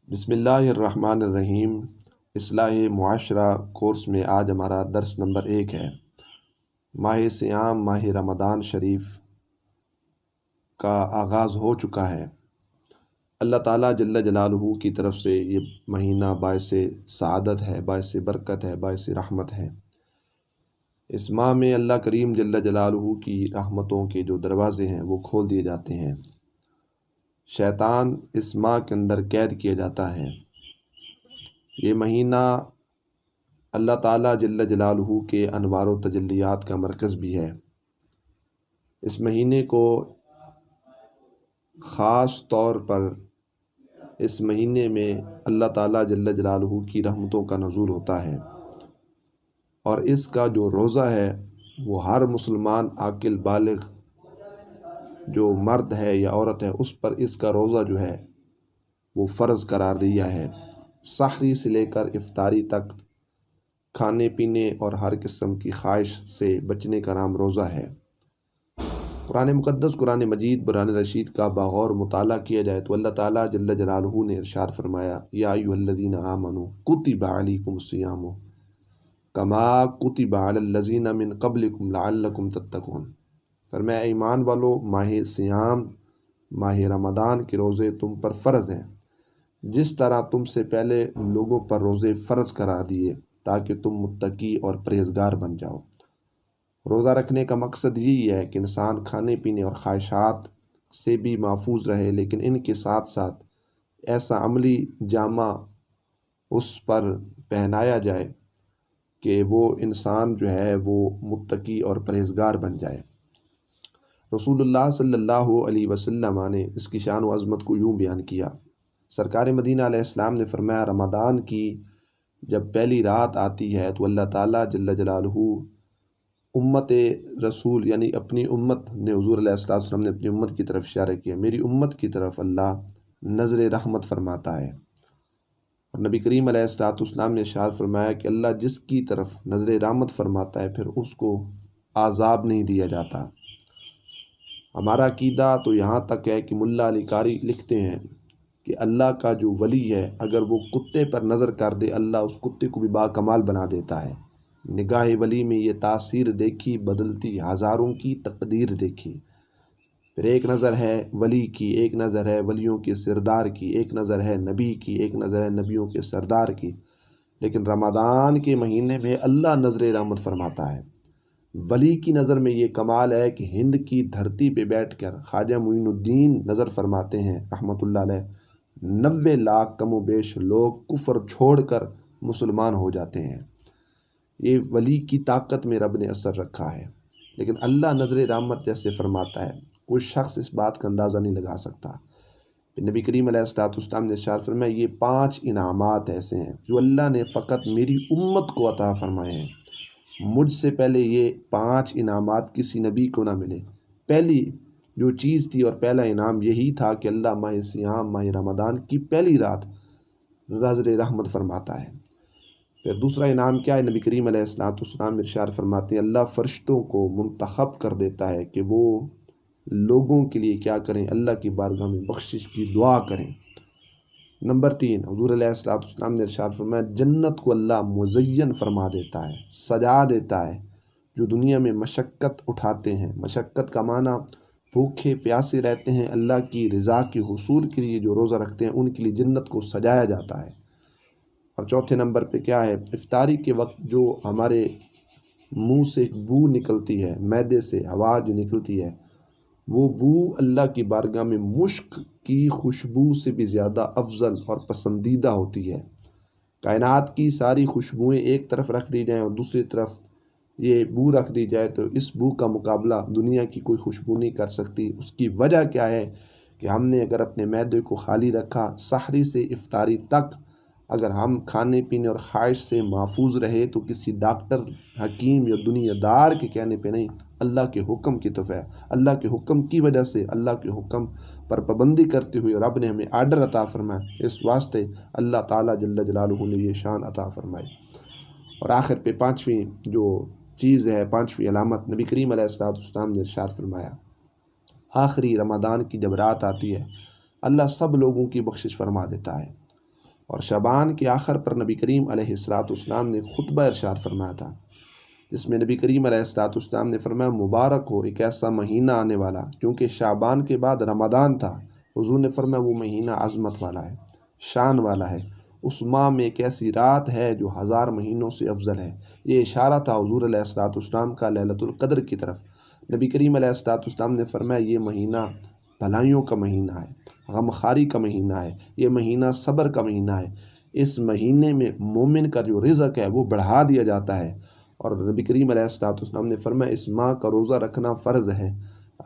بسم اللہ الرحمن الرحیم۔ اصلاح معاشرہ کورس میں آج ہمارا درس نمبر 1 ہے۔ ماہ صیام ماہ رمضان شریف کا آغاز ہو چکا ہے۔ اللہ تعالیٰ جل جلالہ کی طرف سے یہ مہینہ باعث سعادت ہے، باعث برکت ہے، باعث رحمت ہے۔ اس ماہ میں اللہ کریم جل جلالہ کی رحمتوں کے جو دروازے ہیں وہ کھول دیے جاتے ہیں۔ شیطان اس ماہ کے اندر قید کیا جاتا ہے۔ یہ مہینہ اللہ تعالیٰ جل جلالہ کے انوار و تجلیات کا مرکز بھی ہے۔ اس مہینے کو خاص طور پر اس مہینے میں اللہ تعالیٰ جل جلالہ کی رحمتوں کا نزول ہوتا ہے، اور اس کا جو روزہ ہے وہ ہر مسلمان عاقل بالغ جو مرد ہے یا عورت ہے اس پر اس کا روزہ جو ہے وہ فرض قرار دیا ہے۔ سحری سے لے کر افطاری تک کھانے پینے اور ہر قسم کی خواہش سے بچنے کا نام روزہ ہے۔ قرآن مقدس، قرآن مجید، قرآن رشید کا بغور مطالعہ کیا جائے تو اللہ تعالیٰ جل جلالہ نے ارشاد فرمایا، یا ایھا الذین آمنوا کتب علیکم الصیام کما کتب علی الذین من قبلکم لعلکم تتقون۔ فرمایا ایمان والو، ماہ صیام ماہ رمضان کے روزے تم پر فرض ہیں جس طرح تم سے پہلے لوگوں پر روزے فرض قرار دیے تاکہ تم متقی اور پرہیزگار بن جاؤ۔ روزہ رکھنے کا مقصد یہی ہے کہ انسان کھانے پینے اور خواہشات سے بھی محفوظ رہے، لیکن ان کے ساتھ ساتھ ایسا عملی جامہ اس پر پہنایا جائے کہ وہ انسان جو ہے وہ متقی اور پرہیزگار بن جائے۔ رسول اللہ صلی اللہ علیہ وسلم نے اس کی شان و عظمت کو یوں بیان کیا۔ سرکار مدینہ علیہ السلام نے فرمایا، رمضان کی جب پہلی رات آتی ہے تو اللہ تعالیٰ جل جلالہ امت رسول یعنی اپنی امت نے، حضور علیہ السلام نے اپنی امت کی طرف اشارہ کیا، میری امت کی طرف اللہ نظر رحمت فرماتا ہے۔ اور نبی کریم علیہ السلام نے ارشاد فرمایا کہ اللہ جس کی طرف نظر رحمت فرماتا ہے پھر اس کو عذاب نہیں دیا جاتا۔ ہمارا عقیدہ تو یہاں تک ہے کہ ملا علی قاری لکھتے ہیں کہ اللہ کا جو ولی ہے اگر وہ کتے پر نظر کر دے اللہ اس کتے کو بھی باکمال بنا دیتا ہے۔ نگاہ ولی میں یہ تاثیر دیکھی، بدلتی ہزاروں کی تقدیر دیکھی۔ پھر ایک نظر ہے ولی کی، ایک نظر ہے ولیوں کے سردار کی، ایک نظر ہے نبی کی، ایک نظر ہے نبیوں کے سردار کی، لیکن رمضان کے مہینے میں اللہ نظر رحمت فرماتا ہے۔ ولی کی نظر میں یہ کمال ہے کہ ہند کی دھرتی پہ بیٹھ کر خواجہ معین الدین نظر فرماتے ہیں رحمۃ اللہ علیہ، 90 لاکھ کم و بیش لوگ کفر چھوڑ کر مسلمان ہو جاتے ہیں۔ یہ ولی کی طاقت میں رب نے اثر رکھا ہے، لیکن اللہ نظر رحمت جیسے فرماتا ہے کوئی شخص اس بات کا اندازہ نہیں لگا سکتا۔ نبی کریم علیہ السلام نے ارشاد فرمایا، یہ 5 انعامات ایسے ہیں جو اللہ نے فقط میری امت کو عطا فرمائے ہیں، مجھ سے پہلے یہ 5 انعامات کسی نبی کو نہ ملے۔ پہلی جو چیز تھی اور پہلا انعام یہی تھا کہ اللہ ماہ صیام ماہ رمضان کی پہلی رات نظر رحمت فرماتا ہے۔ پھر دوسرا انعام کیا ہے؟ نبی کریم علیہ السلام ارشاد فرماتے ہیں، اللہ فرشتوں کو منتخب کر دیتا ہے کہ وہ لوگوں کے لیے کیا کریں، اللہ کی بارگاہ میں بخشش کی دعا کریں۔ نمبر 3، حضور علیہ السلام نے ارشاد فرمایا، جنت کو اللہ مزین فرما دیتا ہے، سجا دیتا ہے۔ جو دنیا میں مشقت اٹھاتے ہیں، مشقت کا معنی بھوکے پیاسے رہتے ہیں، اللہ کی رضا کے حصول کے لیے جو روزہ رکھتے ہیں ان کے لیے جنت کو سجایا جاتا ہے۔ اور چوتھے نمبر پہ کیا ہے؟ افطاری کے وقت جو ہمارے منہ سے ایک بو نکلتی ہے، معدے سے ہوا جو نکلتی ہے، وہ بو اللہ کی بارگاہ میں مشک کی خوشبو سے بھی زیادہ افضل اور پسندیدہ ہوتی ہے۔ کائنات کی ساری خوشبوئیں ایک طرف رکھ دی جائیں اور دوسری طرف یہ بو رکھ دی جائے تو اس بو کا مقابلہ دنیا کی کوئی خوشبو نہیں کر سکتی۔ اس کی وجہ کیا ہے کہ ہم نے اگر اپنے معدے کو خالی رکھا، سحری سے افطاری تک اگر ہم کھانے پینے اور خواہش سے محفوظ رہے تو کسی ڈاکٹر، حکیم یا دنیا دار کے کہنے پہ نہیں، اللہ کے حکم کی طرف ہے۔ اللہ کے حکم کی وجہ سے، اللہ کے حکم پر پابندی کرتے ہوئے رب نے ہمیں آرڈر عطا فرمایا، اس واسطے اللہ تعالیٰ جل جلالہ نے یہ شان عطا فرمائی۔ اور آخر پہ 5ویں جو چیز ہے، 5ویں علامت، نبی کریم علیہ السلام نے ارشاد فرمایا، آخری رمضان کی جب رات آتی ہے اللہ سب لوگوں کی بخشش فرما دیتا ہے۔ اور شعبان کے آخر پر نبی کریم علیہ السلام نے خطبہ ارشاد فرمایا تھا، جس میں نبی کریم علیہ السلام نے فرمایا مبارک ہو ایک ایسا مہینہ آنے والا، کیونکہ شعبان کے بعد رمضان تھا، حضور نے فرمایا وہ مہینہ عظمت والا ہے، شان والا ہے، اس ماہ میں ایک ایسی رات ہے جو 1000 مہینوں سے افضل ہے۔ یہ اشارہ تھا حضور علیہ السلام کا لیلۃ القدر کی طرف۔ نبی کریم علیہ السلام نے فرمایا یہ مہینہ بھلائیوں کا مہینہ ہے، غمخواری کا مہینہ ہے، یہ مہینہ صبر کا مہینہ ہے، اس مہینے میں مومن کا جو رزق ہے وہ بڑھا دیا جاتا ہے۔ اور نبی کریم علیہ السلام نے فرمایا اس ماہ کا روزہ رکھنا فرض ہے،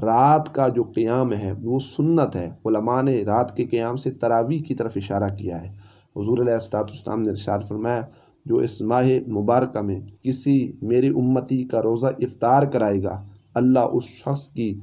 رات کا جو قیام ہے وہ سنت ہے۔ علماء نے رات کے قیام سے تراویح کی طرف اشارہ کیا ہے۔ حضور علیہ السلام نے ارشاد فرمایا جو اس ماہ مبارکہ میں کسی میری امتی کا روزہ افطار کرائے گا، اللہ اس شخص کی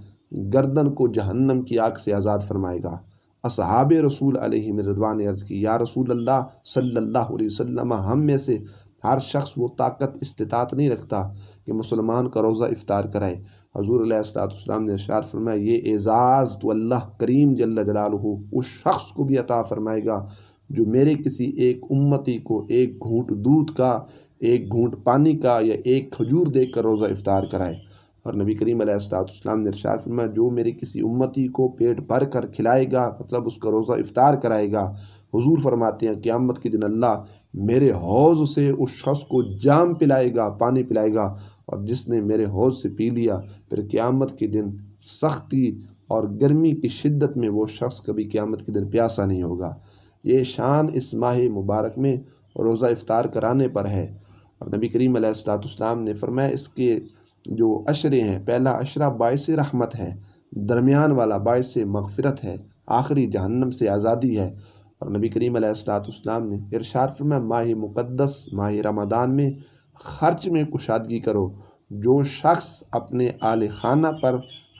گردن کو جہنم کی آگ سے آزاد فرمائے گا۔ اصحاب رسول علیہ رضوان عرض کی یا رسول اللہ صلی اللہ علیہ وسلم، ہم میں سے ہر شخص وہ طاقت استطاعت نہیں رکھتا کہ مسلمان کا روزہ افطار کرائے۔ حضور علیہ السلام نے ارشاد فرمایا یہ اعزاز تو اللہ کریم جل جلالہ اس شخص کو بھی عطا فرمائے گا جو میرے کسی ایک امتی کو ایک گھونٹ دودھ کا، ایک گھونٹ پانی کا یا ایک کھجور دے کر روزہ افطار کرائے۔ اور نبی کریم علیہ السلام نے ارشاد فرمایا جو میرے کسی امتی کو پیٹ بھر کر کھلائے گا، مطلب اس کا روزہ افطار کرائے گا، حضور فرماتے ہیں قیامت کے دن اللہ میرے حوض سے اس شخص کو جام پلائے گا، پانی پلائے گا، اور جس نے میرے حوض سے پی لیا پھر قیامت کے دن سختی اور گرمی کی شدت میں وہ شخص کبھی قیامت کے دن پیاسا نہیں ہوگا۔ یہ شان اس ماہ مبارک میں روزہ افطار کرانے پر ہے۔ اور نبی کریم علیہ السلام نے فرمایا اس کے جو عشرے ہیں، پہلا عشرہ باعث رحمت ہے، درمیان والا باعث مغفرت ہے، آخری جہنم سے آزادی ہے۔ اور نبی کریم علیہ السلام نے ارشاد فرمایا ماہ مقدس ماہ رمضان میں خرچ میں کشادگی کرو۔ جو شخص اپنے اہل خانہ پر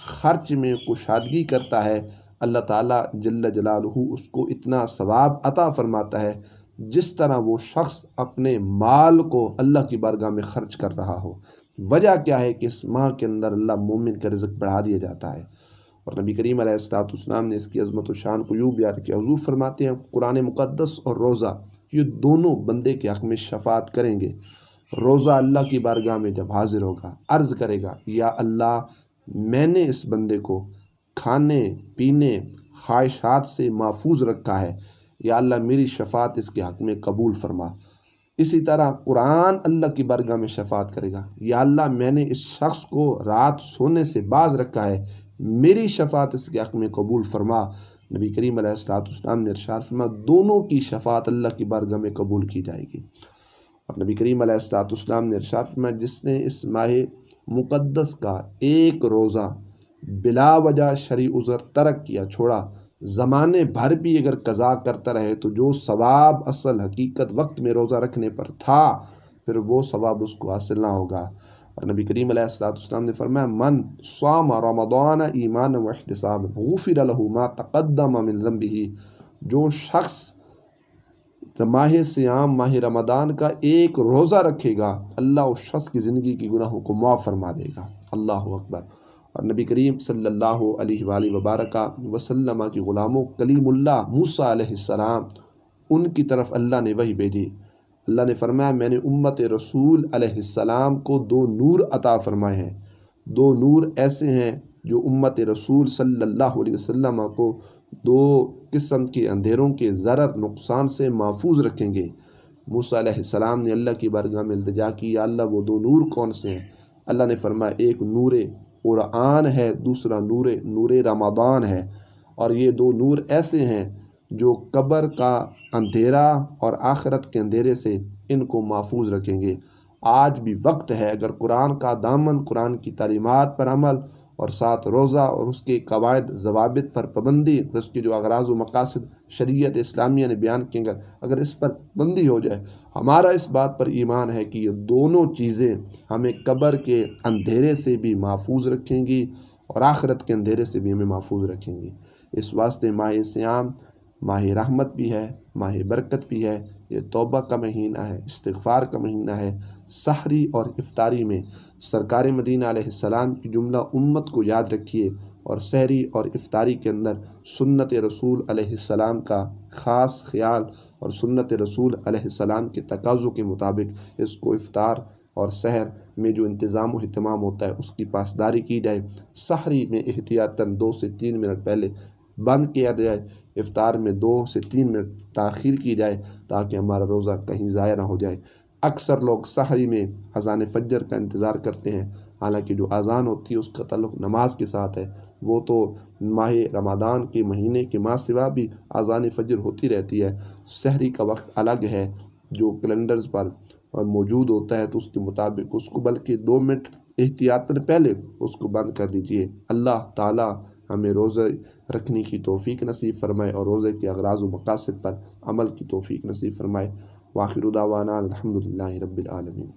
خرچ میں کشادگی کرتا ہے اللہ تعالیٰ جل جلالہ اس کو اتنا ثواب عطا فرماتا ہے جس طرح وہ شخص اپنے مال کو اللہ کی بارگاہ میں خرچ کر رہا ہو۔ وجہ کیا ہے کہ اس ماہ کے اندر اللہ مومن کا رزق بڑھا دیا جاتا ہے۔ اور نبی کریم علیہ السلام نے اس کی عظمت و شان کو یوں بیان کیا، حضور فرماتے ہیں قرآن مقدس اور روزہ یہ دونوں بندے کے حق میں شفاعت کریں گے۔ روزہ اللہ کی بارگاہ میں جب حاضر ہوگا عرض کرے گا یا اللہ میں نے اس بندے کو کھانے پینے خواہشات سے محفوظ رکھا ہے، یا اللہ میری شفاعت اس کے حق میں قبول فرما۔ اسی طرح قرآن اللہ کی بارگاہ میں شفاعت کرے گا، یا اللہ میں نے اس شخص کو رات سونے سے باز رکھا ہے، میری شفاعت اس کے حق میں قبول فرما۔ نبی کریم علیہ السلام نے ارشاد فرمایا دونوں کی شفاعت اللہ کی بارگاہ میں قبول کی جائے گی۔ اور نبی کریم علیہ السلام نے ارشاد فرمایا جس نے اس ماہ مقدس کا ایک روزہ بلا وجہ شرعی عذر ترک کیا، چھوڑا، زمانے بھر بھی اگر قضا کرتا رہے تو جو ثواب اصل حقیقت وقت میں روزہ رکھنے پر تھا پھر وہ ثواب اس کو حاصل نہ ہوگا۔ اور نبی کریم علیہ السلام نے فرمایا من صام رمضان ایمانا واحتسابا غفر له ما تقدم من ذنبه، جو شخص ماہ سیام ماہ رمضان کا ایک روزہ رکھے گا اللہ اس شخص کی زندگی کی گناہوں کو معاف فرما دے گا۔ اللہ اکبر۔ اور نبی کریم صلی اللہ علیہ وآلہ وبارکہ وسلم کی غلاموں کلیم اللہ موسیٰ علیہ السلام ان کی طرف اللہ نے وحی بھیجی۔ اللہ نے فرمایا میں نے امت رسول علیہ السلام کو 2 نور عطا فرمائے ہیں۔ 2 نور ایسے ہیں جو امت رسول صلی اللہ علیہ وسلم کو 2 قسم کے اندھیروں کے ضرر نقصان سے محفوظ رکھیں گے۔ موسیٰ علیہ السلام نے اللہ کی بارگاہ میں التجا کی یا اللہ وہ 2 نور کون سے ہیں؟ اللہ نے فرمایا ایک نور قرآن ہے، دوسرا نور رمضان ہے۔ اور یہ 2 نور ایسے ہیں جو قبر کا اندھیرا اور آخرت کے اندھیرے سے ان کو محفوظ رکھیں گے۔ آج بھی وقت ہے اگر قرآن کا دامن، قرآن کی تعلیمات پر عمل اور ساتھ روزہ اور اس کے قواعد ضوابط پر پابندی، اس کے جو اغراض و مقاصد شریعت اسلامیہ نے بیان کیے گا، اگر اس پر پابندی ہو جائے، ہمارا اس بات پر ایمان ہے کہ یہ دونوں چیزیں ہمیں قبر کے اندھیرے سے بھی محفوظ رکھیں گی اور آخرت کے اندھیرے سے بھی ہمیں محفوظ رکھیں گی۔ اس واسطے ماہ سیام ماہ رحمت بھی ہے، ماہ برکت بھی ہے، یہ توبہ کا مہینہ ہے، استغفار کا مہینہ ہے۔ سحری اور افطاری میں سرکار مدینہ علیہ السلام کی جملہ امت کو یاد رکھیے اور سحری اور افطاری کے اندر سنت رسول علیہ السلام کا خاص خیال اور سنت رسول علیہ السلام کے تقاضوں کے مطابق اس کو افطار اور سحر میں جو انتظام و اہتمام ہوتا ہے اس کی پاسداری کی جائے۔ سحری میں احتیاطاً 2 سے 3 منٹ پہلے بند کیا جائے، افطار میں 2 سے 3 منٹ تاخیر کی جائے تاکہ ہمارا روزہ کہیں ضائع نہ ہو جائے۔ اکثر لوگ سحری میں اذان فجر کا انتظار کرتے ہیں، حالانکہ جو اذان ہوتی ہے اس کا تعلق نماز کے ساتھ ہے۔ وہ تو ماہ رمضان کے مہینے کے ماہ سوا بھی اذان فجر ہوتی رہتی ہے۔ سحری کا وقت الگ ہے جو کیلنڈرز پر موجود ہوتا ہے، تو اس کے مطابق اس کو بلکہ 2 منٹ احتیاطاً پہلے اس کو بند کر دیجئے۔ اللہ تعالی ہمیں روزہ رکھنے کی توفیق نصیب فرمائے اور روزے کے اغراض و مقاصد پر عمل کی توفیق نصیب فرمائے۔ وآخر دعوانا الحمدللہ رب العالمین۔